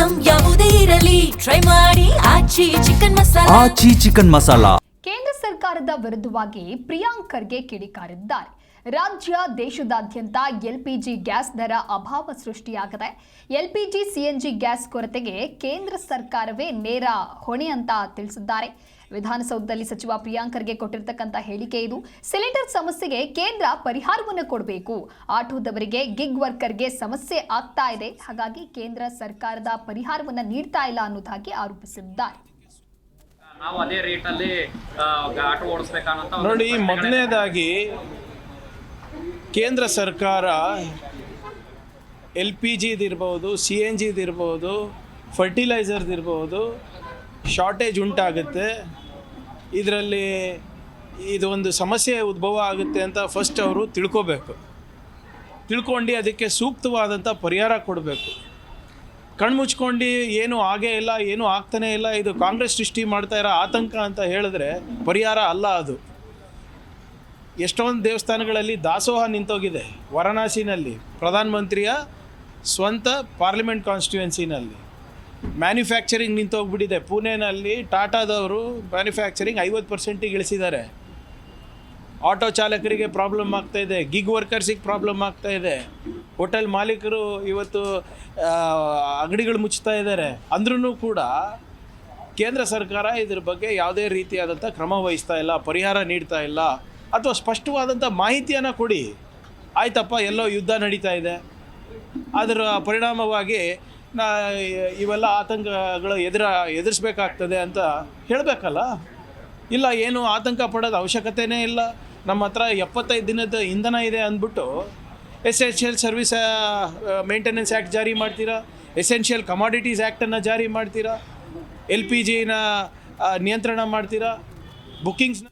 Item ಯಾವುದೇ ಇರಲಿ try ಮಾಡಿ ಆಚಿ ಚಿಕನ್ ಮಸಾಲಾ. ಆಚಿ ಚಿಕನ್ ಮಸಾಲಾ. ಕೇಂದ್ರ ಸರ್ಕಾರದ ವಿರುದ್ಧವಾಗಿ ಪ್ರಿಯಾಂಕ್ ಖರ್ಗೆ ಕಿಡಿಕಾರಿದ್ದಾರೆ. ರಾಜ್ಯ ದೇಶದಾದ್ಯಂತ ಎಲ್ಪಿಜಿ ಗ್ಯಾಸ್ ದರ ಅಭಾವ ಸೃಷ್ಟಿಯಾಗಿದೆ. ಎಲ್ಪಿಜಿ ಸಿಎನ್ಜಿ ಗ್ಯಾಸ್ ಕೊರತೆಗೆ ಕೇಂದ್ರ ಸರ್ಕಾರವೇ ನೇರ ಹೊಣೆ ಅಂತ ತಿಳಿಸಿದ್ದಾರೆ. ವಿಧಾನಸೌಧದಲ್ಲಿ ಸಚಿವ ಪ್ರಿಯಾಂಕ್ ಖರ್ಗೆ ಕೊಟ್ಟಿರತಕ್ಕಂತ ಹೇಳಿಕೆ ಇದು. ಸಿಲಿಂಡರ್ ಸಮಸ್ಯೆಗೆ ಕೇಂದ್ರ ಪರಿಹಾರವನ್ನು ಕೊಡಬೇಕು. ಆಟೋದವರಿಗೆ ಗಿಗ್ ವರ್ಕರ್ಗೆ ಸಮಸ್ಯೆ ಆಗ್ತಾ ಇದೆ, ಹಾಗಾಗಿ ಕೇಂದ್ರ ಸರ್ಕಾರದ ಪರಿಹಾರವನ್ನು ನೀಡ್ತಾ ಇಲ್ಲ ಅನ್ನೋದಾಗಿ ಆರೋಪಿಸಿದ್ದಾರೆ. ನಾವು ಅದೇ ರೇಟಲ್ಲಿ ಆಟೋ ಓಡಿಸ್ಬೇಕಂತ ನೋಡಿ, ಮೊದಲನೇದಾಗಿ ಕೇಂದ್ರ ಸರ್ಕಾರ LPGದಿರ್ಬೋದು, CNGದಿರ್ಬೋದು, ಫರ್ಟಿಲೈಸರ್ದಿರ್ಬೋದು ಶಾರ್ಟೇಜ್ ಉಂಟಾಗುತ್ತೆ. ಇದರಲ್ಲಿ ಇದು ಒಂದು ಸಮಸ್ಯೆ ಉದ್ಭವ ಆಗುತ್ತೆ ಅಂತ ಫಸ್ಟ್ ಅವರು ತಿಳ್ಕೊಂಡು ಅದಕ್ಕೆ ಸೂಕ್ತವಾದಂಥ ಪರಿಹಾರ ಕೊಡಬೇಕು. ಕಣ್ಮುಚ್ಕೊಂಡು ಏನು ಆಗೇ ಇಲ್ಲ, ಏನು ಆಗ್ತಾನೇ ಇಲ್ಲ, ಇದು ಕಾಂಗ್ರೆಸ್ ಸೃಷ್ಟಿ ಮಾಡ್ತಾ ಇರೋ ಆತಂಕ ಅಂತ ಹೇಳಿದ್ರೆ ಪರಿಹಾರ ಅಲ್ಲ ಅದು. ಎಷ್ಟೊಂದು ದೇವಸ್ಥಾನಗಳಲ್ಲಿ ದಾಸೋಹ ನಿಂತೋಗಿದೆ. ವಾರಣಾಸಿನಲ್ಲಿ ಪ್ರಧಾನಮಂತ್ರಿಯ ಸ್ವಂತ ಪಾರ್ಲಿಮೆಂಟ್ ಕಾನ್ಸ್ಟಿಟ್ಯೂನ್ಸಿನಲ್ಲಿ ಮ್ಯಾನುಫ್ಯಾಕ್ಚರಿಂಗ್ ನಿಂತೋಗ್ಬಿಟ್ಟಿದೆ. ಪುಣೆನಲ್ಲಿ ಟಾಟಾದವರು ಮ್ಯಾನುಫ್ಯಾಕ್ಚರಿಂಗ್ 50% ಇಳಿಸಿದ್ದಾರೆ. ಆಟೋ ಚಾಲಕರಿಗೆ ಪ್ರಾಬ್ಲಮ್ ಆಗ್ತಾಯಿದೆ, ಗಿಗ್ ವರ್ಕರ್ಸಿಗೆ ಪ್ರಾಬ್ಲಮ್ ಆಗ್ತಾಯಿದೆ, ಹೋಟೆಲ್ ಮಾಲೀಕರು ಇವತ್ತು ಅಂಗಡಿಗಳು ಮುಚ್ತಾ ಇದ್ದಾರೆ. ಅಂದ್ರೂ ಕೂಡ ಕೇಂದ್ರ ಸರ್ಕಾರ ಇದ್ರ ಬಗ್ಗೆ ಯಾವುದೇ ರೀತಿಯಾದಂಥ ಕ್ರಮ ವಹಿಸ್ತಾ ಇಲ್ಲ, ಪರಿಹಾರ ನೀಡ್ತಾ ಇಲ್ಲ. ಅಥವಾ ಸ್ಪಷ್ಟವಾದಂಥ ಮಾಹಿತಿಯನ್ನು ಕೊಡಿ. ಆಯ್ತಪ್ಪ, ಎಲ್ಲೋ ಯುದ್ಧ ನಡೀತಾ ಇದೆ, ಅದರ ಪರಿಣಾಮವಾಗಿ ಇವೆಲ್ಲ ಆತಂಕಗಳು ಎದುರಿಸ್ಬೇಕಾಗ್ತದೆ ಅಂತ ಹೇಳಬೇಕಲ್ಲ. ಇಲ್ಲ, ಏನು ಆತಂಕ ಪಡೋದು ಅವಶ್ಯಕತೆಯೇ ಇಲ್ಲ, ನಮ್ಮ ಹತ್ರ 75 ದಿನದ ಇಂಧನ ಇದೆ ಅಂದ್ಬಿಟ್ಟು ಎಸೆನ್ಷಿಯಲ್ ಸರ್ವಿಸ್ ಮೇಂಟೆನೆನ್ಸ್ ಆ್ಯಕ್ಟ್ ಜಾರಿ ಮಾಡ್ತೀರಾ, ಎಸೆನ್ಷಿಯಲ್ ಕಮಾಡಿಟೀಸ್ ಆ್ಯಕ್ಟನ್ನು ಜಾರಿ ಮಾಡ್ತೀರಾ, LPGನ ನಿಯಂತ್ರಣ ಮಾಡ್ತೀರಾ, ಬುಕ್ಕಿಂಗ್ಸ್ನ